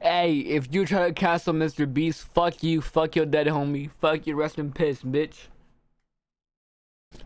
Hey, if you try to cancel MrBeast, fuck you, fuck your dead homie, fuck you, rest in piss, bitch.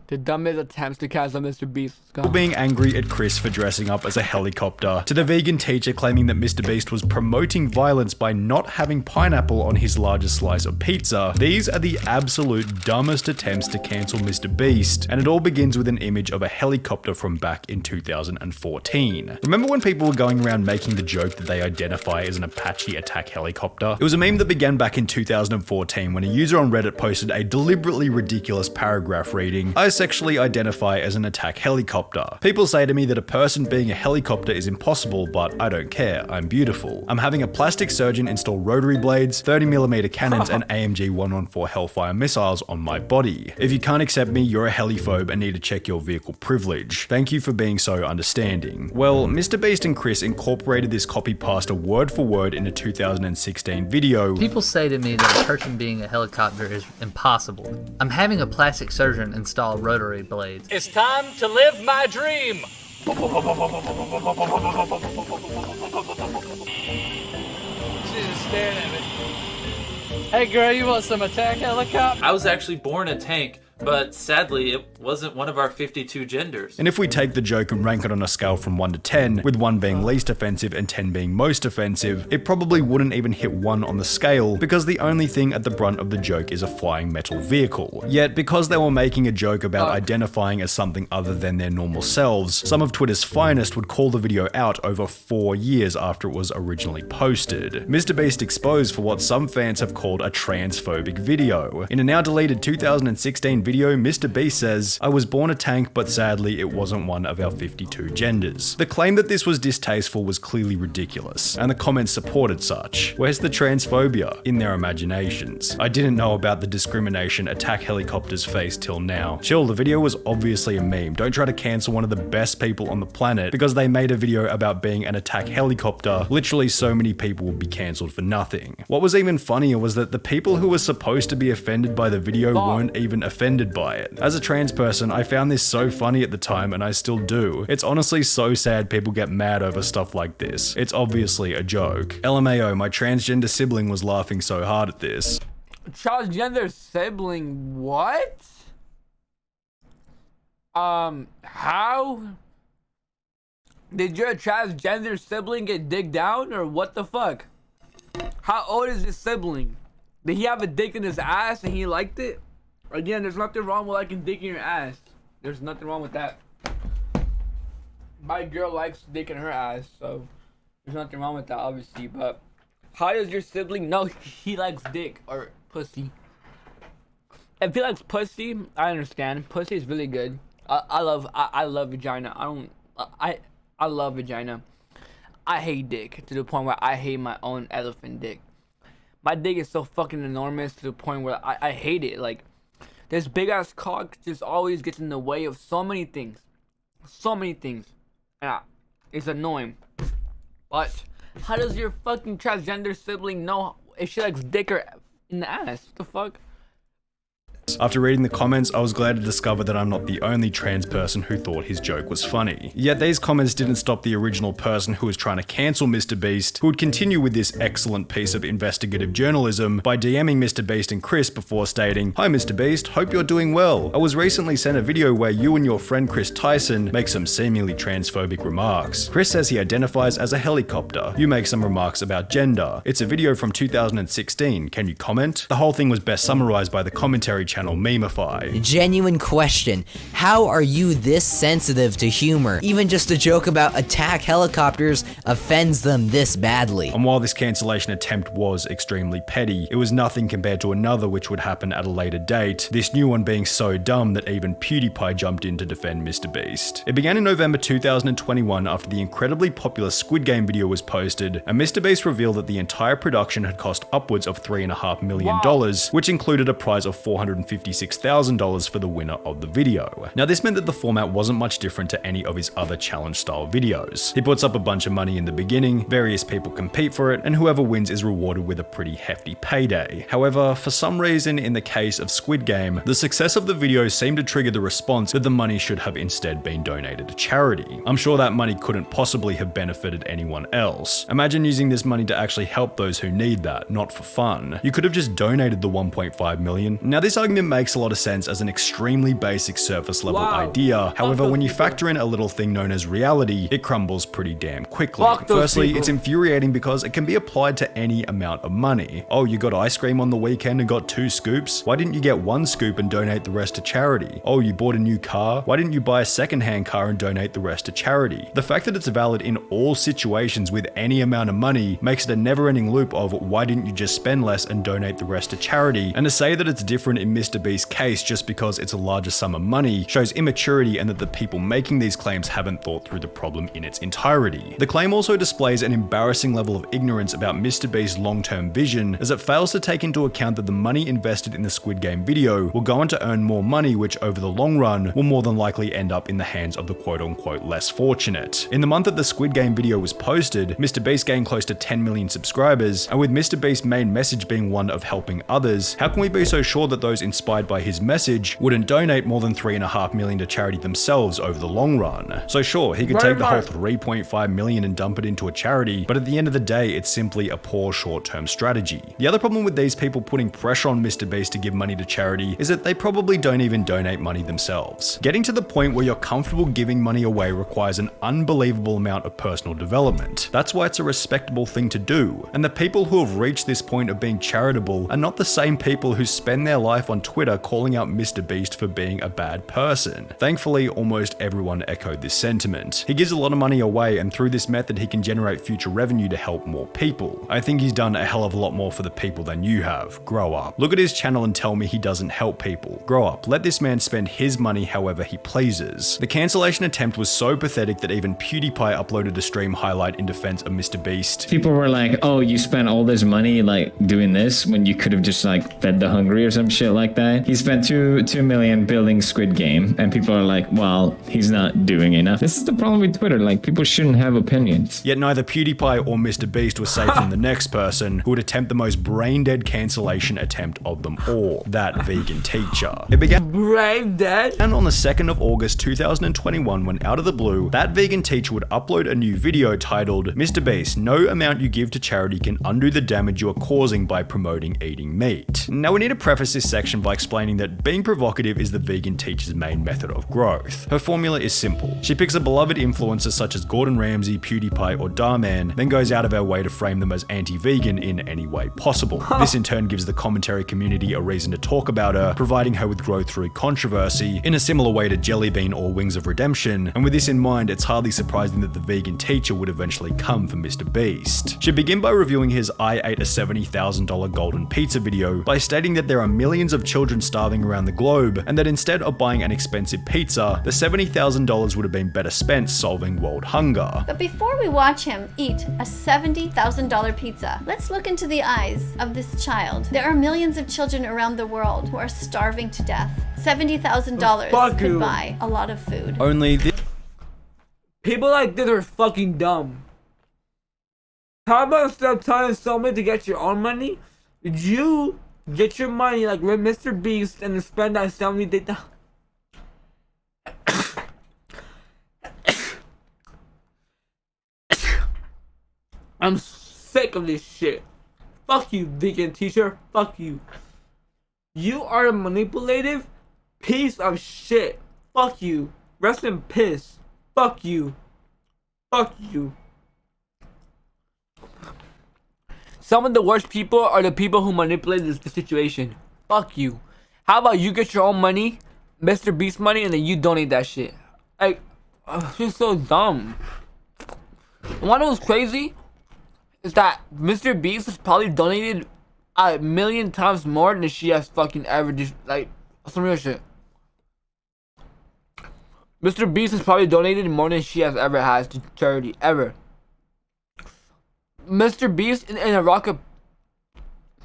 The dumbest attempts to cancel MrBeast. Being angry at Chris for dressing up as a helicopter, to the vegan teacher claiming that MrBeast was promoting violence by not having pineapple on his largest slice of pizza. These are the absolute dumbest attempts to cancel MrBeast, and it all begins with an image of a helicopter from back in 2014. Remember when people were going around making the joke that they identify as an Apache attack helicopter? It was a meme that began back in 2014 when a user on Reddit posted a deliberately ridiculous paragraph reading, "I sexually identify as an attack helicopter. People say to me that a person being a helicopter is impossible, but I don't care. I'm beautiful. I'm having a plastic surgeon install rotary blades, 30mm cannons, and AMG 114 Hellfire missiles on my body. If you can't accept me, you're a heliphobe and need to check your vehicle privilege. Thank you for being so understanding." Well, MrBeast and Chris incorporated this copy pasta word for word in a 2016 video. People say to me that a person being a helicopter is impossible. I'm having a plastic surgeon install rotary blades. It's time to live my dream. She's just staring at me. Hey girl, you want some attack helicopter? I was actually born a tank, but sadly it wasn't one of our 52 genders. And if we take the joke and rank it on a scale from 1 to 10, with 1 being least offensive and 10 being most offensive, it probably wouldn't even hit 1 on the scale because the only thing at the brunt of the joke is a flying metal vehicle. Yet, because they were making a joke about identifying as something other than their normal selves, some of Twitter's finest would call the video out over 4 years after it was originally posted. MrBeast exposed for what some fans have called a transphobic video. In a now deleted 2016 video, MrBeast says, "I was born a tank, but sadly it wasn't one of our 52 genders." The claim that this was distasteful was clearly ridiculous, and the comments supported such. Where's the transphobia? In their imaginations. I didn't know about the discrimination attack helicopters face till now. Chill, the video was obviously a meme. Don't try to cancel one of the best people on the planet because they made a video about being an attack helicopter. Literally so many people would be cancelled for nothing. What was even funnier was that the people who were supposed to be offended by the video weren't even offended by it. As a trans person, I found this so funny at the time, and I still do. It's honestly so sad people get mad over stuff like this. It's obviously a joke. LMAO, my transgender sibling was laughing so hard at this. Transgender sibling, what? How? Did your transgender sibling get digged down, or what the fuck? How old is this sibling? Did he have a dick in his ass and he liked it? Again, there's nothing wrong with liking dick in your ass. There's nothing wrong with that. My girl likes dick in her ass, so there's nothing wrong with that, obviously. But how does your sibling know he likes dick or pussy? If he likes pussy, I understand. Pussy is really good. I love vagina. I love vagina. I hate dick to the point where I hate my own elephant dick. My dick is so fucking enormous to the point where I hate it. Like, this big ass cock just always gets in the way of so many things. So many things. And it's annoying. But how does your fucking transgender sibling know if she likes dick or in the ass? What the fuck? After reading the comments, I was glad to discover that I'm not the only trans person who thought his joke was funny. Yet these comments didn't stop the original person who was trying to cancel MrBeast, who would continue with this excellent piece of investigative journalism by DMing MrBeast and Chris before stating, "Hi MrBeast, hope you're doing well. I was recently sent a video where you and your friend Chris Tyson make some seemingly transphobic remarks. Chris says he identifies as a helicopter. You make some remarks about gender. It's a video from 2016. Can you comment?" The whole thing was best summarized by the commentary channel Memify. Genuine question. How are you this sensitive to humor? Even just a joke about attack helicopters offends them this badly. And while this cancellation attempt was extremely petty, it was nothing compared to another which would happen at a later date, this new one being so dumb that even PewDiePie jumped in to defend MrBeast. It began in November 2021 after the incredibly popular Squid Game video was posted, and MrBeast revealed that the entire production had cost upwards of $3.5 million, which included a prize of $450,000 $256,000 for the winner of the video. Now this meant that the format wasn't much different to any of his other challenge style videos. He puts up a bunch of money in the beginning, various people compete for it, and whoever wins is rewarded with a pretty hefty payday. However, for some reason in the case of Squid Game, the success of the video seemed to trigger the response that the money should have instead been donated to charity. I'm sure that money couldn't possibly have benefited anyone else. Imagine using this money to actually help those who need that, not for fun. You could have just donated the 1.5 million. Now this argument makes a lot of sense as an extremely basic surface level idea. However, when you factor in a little thing known as reality, it crumbles pretty damn quickly. Firstly, it's infuriating because it can be applied to any amount of money. Oh, you got ice cream on the weekend and got 2 scoops? Why didn't you get 1 scoop and donate the rest to charity? Oh, you bought a new car? Why didn't you buy a second-hand car and donate the rest to charity? The fact that it's valid in all situations with any amount of money makes it a never-ending loop of why didn't you just spend less and donate the rest to charity? And to say that it's different in MrBeast's case just because it's a larger sum of money shows immaturity and that the people making these claims haven't thought through the problem in its entirety. The claim also displays an embarrassing level of ignorance about MrBeast's long-term vision, as it fails to take into account that the money invested in the Squid Game video will go on to earn more money, which over the long run will more than likely end up in the hands of the quote-unquote less fortunate. In the month that the Squid Game video was posted, MrBeast gained close to 10 million subscribers, and with MrBeast's main message being one of helping others, how can we be so sure that those inspired by his message wouldn't donate more than 3.5 million to charity themselves over the long run? So sure, he could take the whole 3.5 million and dump it into a charity, but at the end of the day, it's simply a poor short-term strategy. The other problem with these people putting pressure on MrBeast to give money to charity is that they probably don't even donate money themselves. Getting to the point where you're comfortable giving money away requires an unbelievable amount of personal development. That's why it's a respectable thing to do. And the people who have reached this point of being charitable are not the same people who spend their life on Twitter calling out MrBeast for being a bad person. Thankfully, almost everyone echoed this sentiment. He gives a lot of money away, and through this method he can generate future revenue to help more people. I think he's done a hell of a lot more for the people than you have. Grow up. Look at his channel and tell me he doesn't help people. Grow up. Let this man spend his money however he pleases. The cancellation attempt was so pathetic that even PewDiePie uploaded a stream highlight in defense of MrBeast. People were like, oh, you spent all this money like doing this when you could have just like fed the hungry or some shit like that. He spent 2 million building Squid Game, and people are like, well, he's not doing enough. This is the problem with Twitter. Like, people shouldn't have opinions. Yet neither PewDiePie or MrBeast was safe from the next person who would attempt the most brain-dead cancellation attempt of them all, that vegan teacher. It began Brain dead? and on the 2nd of August 2021, when out of the blue, that vegan teacher would upload a new video titled, MrBeast, no amount you give to charity can undo the damage you are causing by promoting eating meat. Now we need to preface this section by explaining that being provocative is the vegan teacher's main method of growth. Her formula is simple. She picks a beloved influencer such as Gordon Ramsay, PewDiePie, or Darman, then goes out of her way to frame them as anti-vegan in any way possible. This in turn gives the commentary community a reason to talk about her, providing her with growth through controversy, in a similar way to Jellybean or Wings of Redemption, and with this in mind, it's hardly surprising that the vegan teacher would eventually come for MrBeast. She'd begin by reviewing his I ate a $70,000 golden pizza video by stating that there are millions of children starving around the globe, and that instead of buying an expensive pizza, the $70,000 would have been better spent solving world hunger. But before we watch him eat a $70,000 pizza, let's look into the eyes of this child. There are millions of children around the world who are starving to death. $70,000 could buy a lot of food. Only this People like this are fucking dumb. How about instead of telling someone to get your own money, you get your money like with MrBeast and spend that $70,000. I'm sick of this shit. Fuck you, vegan teacher. Fuck you. You are a manipulative piece of shit. Fuck you. Rest in piss. Fuck you. Fuck you. Some of the worst people are the people who manipulate the situation. Fuck you. How about you get your own money, MrBeast money, and then you donate that shit? Like, it's just so dumb. One of what's crazy is that MrBeast has probably donated a million times more than she has fucking ever just like some real shit. MrBeast has probably donated more than she has ever has to charity ever. MrBeast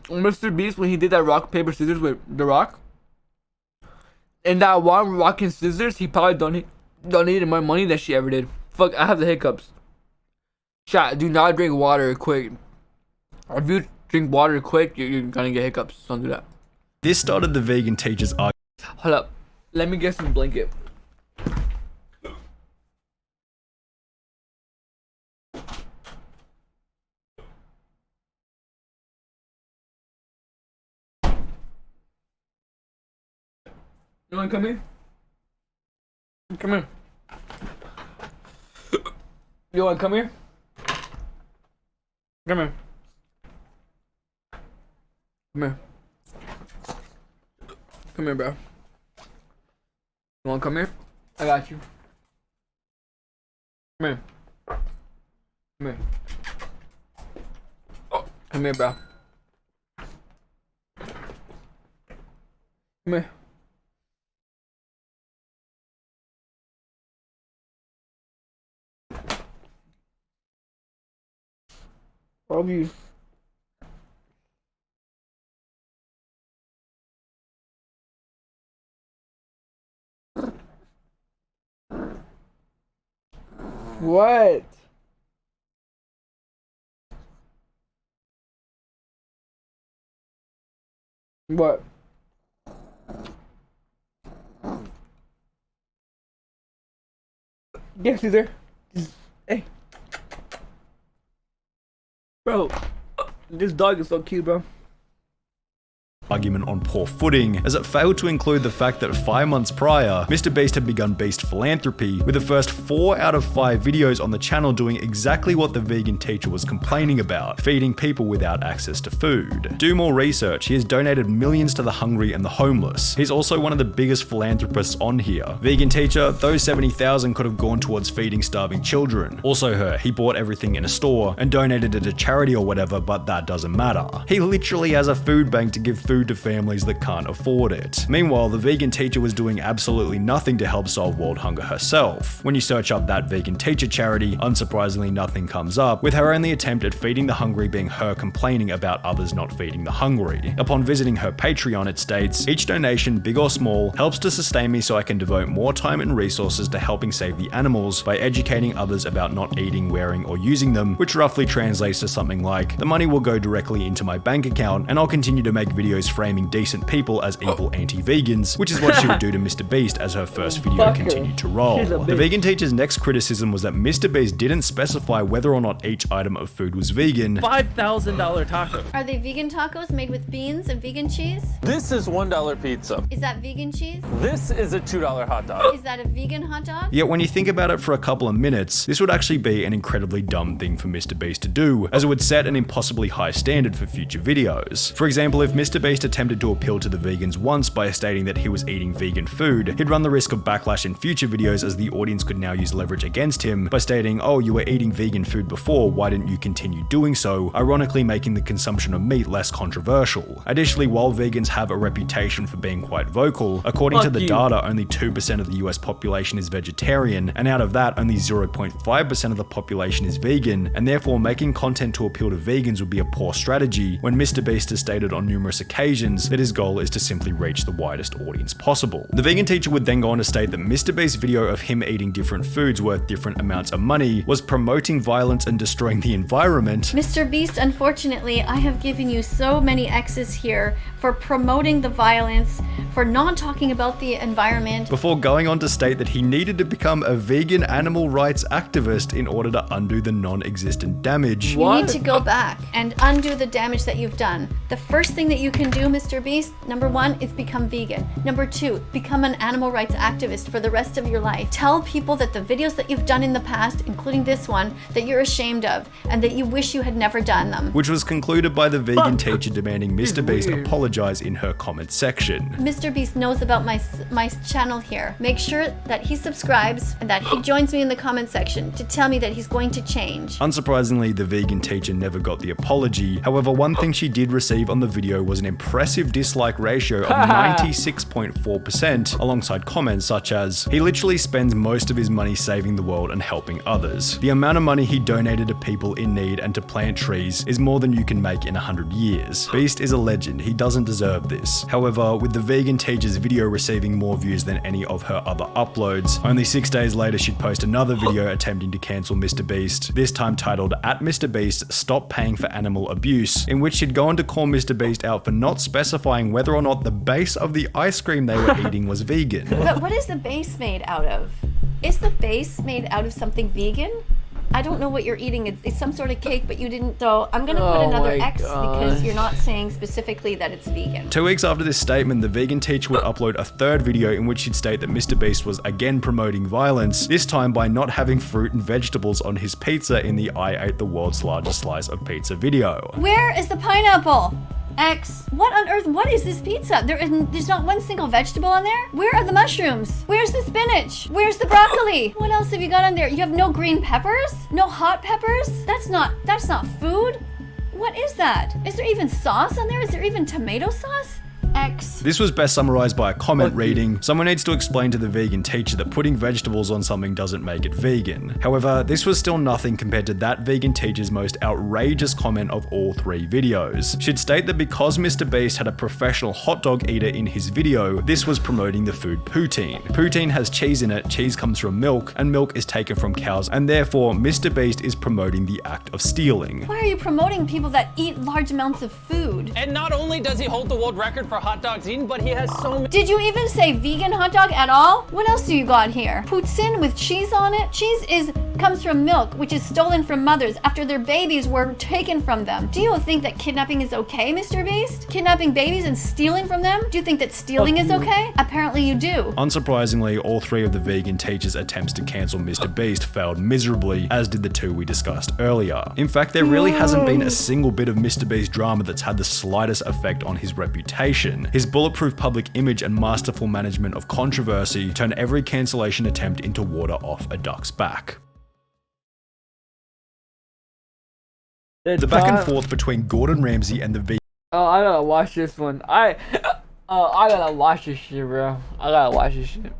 MrBeast when he did that rock paper scissors with The Rock, And that one rocking scissors, he probably donated more money than she ever did. Fuck, I have the hiccups. Chat, do not drink water quick. If you drink water quick, you're gonna get hiccups. Don't do that. This started the vegan teacher's argument. Hold up. Let me get some blanket. You wanna come here? Come here. You wanna come here? Come here. Come here. Come here, bro. You wanna come here? I got you. Come here. Come here. Oh, come here, bro. Come here. Love you. What? What? Yes, he's there. Hey. Bro, this dog is so cute, bro. Argument on poor footing, as it failed to include the fact that 5 months prior, MrBeast had begun Beast Philanthropy, with the first 4 out of 5 videos on the channel doing exactly what the vegan teacher was complaining about, feeding people without access to food. Do more research, he has donated millions to the hungry and the homeless. He's also one of the biggest philanthropists on here. Vegan teacher, those 70,000 could have gone towards feeding starving children. Also her, he bought everything in a store and donated it to charity or whatever, but that doesn't matter. He literally has a food bank to give food to families that can't afford it. Meanwhile, the vegan teacher was doing absolutely nothing to help solve world hunger herself. When you search up that vegan teacher charity, unsurprisingly nothing comes up, with her only attempt at feeding the hungry being her complaining about others not feeding the hungry. Upon visiting her Patreon, it states, "Each donation, big or small, helps to sustain me so I can devote more time and resources to helping save the animals by educating others about not eating, wearing, or using them," which roughly translates to something like, "The money will go directly into my bank account, and I'll continue to make videos framing decent people as evil anti-vegans," which is what she would do to MrBeast as her first video continued to roll. The vegan teacher's next criticism was that MrBeast didn't specify whether or not each item of food was vegan. $5,000 taco. Are they vegan tacos made with beans and vegan cheese? This is $1 pizza. Is that vegan cheese? This is a $2 hot dog. Is that a vegan hot dog? Yet when you think about it for a couple of minutes, this would actually be an incredibly dumb thing for MrBeast to do, as it would set an impossibly high standard for future videos. For example, if MrBeast attempted to appeal to the vegans once by stating that he was eating vegan food, he'd run the risk of backlash in future videos, as the audience could now use leverage against him by stating, "Oh, you were eating vegan food before, why didn't you continue doing so?" ironically making the consumption of meat less controversial. Additionally, while vegans have a reputation for being quite vocal, according to the data, only 2% of the US population is vegetarian, and out of that, only 0.5% of the population is vegan, and therefore making content to appeal to vegans would be a poor strategy, when MrBeast has stated on numerous occasions that his goal is to simply reach the widest audience possible. The vegan teacher would then go on to state that MrBeast's video of him eating different foods worth different amounts of money was promoting violence and destroying the environment. MrBeast, unfortunately, I have given you so many X's here for promoting the violence, for not talking about the environment. Before going on to state that he needed to become a vegan animal rights activist in order to undo the non-existent damage. You need to go back and undo the damage that you've done. The first thing that you can do, MrBeast, number 1, is become vegan. Number 2, become an animal rights activist for the rest of your life. Tell people that the videos that you've done in the past, including this one, that you're ashamed of and that you wish you had never done them. Which was concluded by the vegan teacher demanding MrBeast apologize in her comment section. MrBeast knows about my channel here. Make sure that he subscribes and that he joins me in the comment section to tell me that he's going to change. Unsurprisingly, the vegan teacher never got the apology. However, one thing she did receive on the video was an impressive dislike ratio of 96.4%, alongside comments such as, "He literally spends most of his money saving the world and helping others. The amount of money he donated to people in need and to plant trees is more than you can make in 100 years. Beast is a legend, he doesn't deserve this." However, with the vegan vegan teacher's video receiving more views than any of her other uploads. Only 6 days later, she'd post another video attempting to cancel MrBeast, this time titled @MrBeast Stop Paying for Animal Abuse, in which she'd go on to call MrBeast out for not specifying whether or not the base of the ice cream they were eating was vegan. But what is the base made out of? Is the base made out of something vegan? I don't know what you're eating. It's some sort of cake, but you didn't. So I'm gonna put another X because you're not saying specifically that it's vegan. 2 weeks after this statement, the vegan teacher would upload a third video in which she'd state that MrBeast was again promoting violence, this time by not having fruit and vegetables on his pizza in the "I ate the world's largest slice of pizza" video. Where is the pineapple? X. What on earth? What is this pizza? There's not one single vegetable on there? Where are the mushrooms? Where's the spinach? Where's the broccoli? What else have you got on there? You have no green peppers? No hot peppers? That's not food? What is that? Is there even sauce on there? Is there even tomato sauce? X. This was best summarized by a comment reading, "Someone needs to explain to the vegan teacher that putting vegetables on something doesn't make it vegan." However, this was still nothing compared to that vegan teacher's most outrageous comment of all 3 videos. She'd state that because MrBeast had a professional hot dog eater in his video, this was promoting the food poutine. Poutine has cheese in it, cheese comes from milk, and milk is taken from cows, and therefore MrBeast is promoting the act of stealing. Why are you promoting people that eat large amounts of food? And not only does he hold the world record for hot dogs eaten, but he has so many. Did you even say vegan hot dog at all? What else do you got here? Poutine with cheese on it? Cheese comes from milk, which is stolen from mothers after their babies were taken from them. Do you think that kidnapping is okay, MrBeast? Kidnapping babies and stealing from them? Do you think that stealing is okay? Apparently you do. Unsurprisingly, all 3 of the vegan teachers' attempts to cancel MrBeast failed miserably, as did the 2 we discussed earlier. In fact, there really hasn't been a single bit of MrBeast drama that's had the slightest effect on his reputation. His bulletproof public image and masterful management of controversy turn every cancellation attempt into water off a duck's back. The back and forth between Gordon Ramsay and the vegan. Oh, I gotta watch this one. I gotta watch this shit, bro. I gotta watch this shit.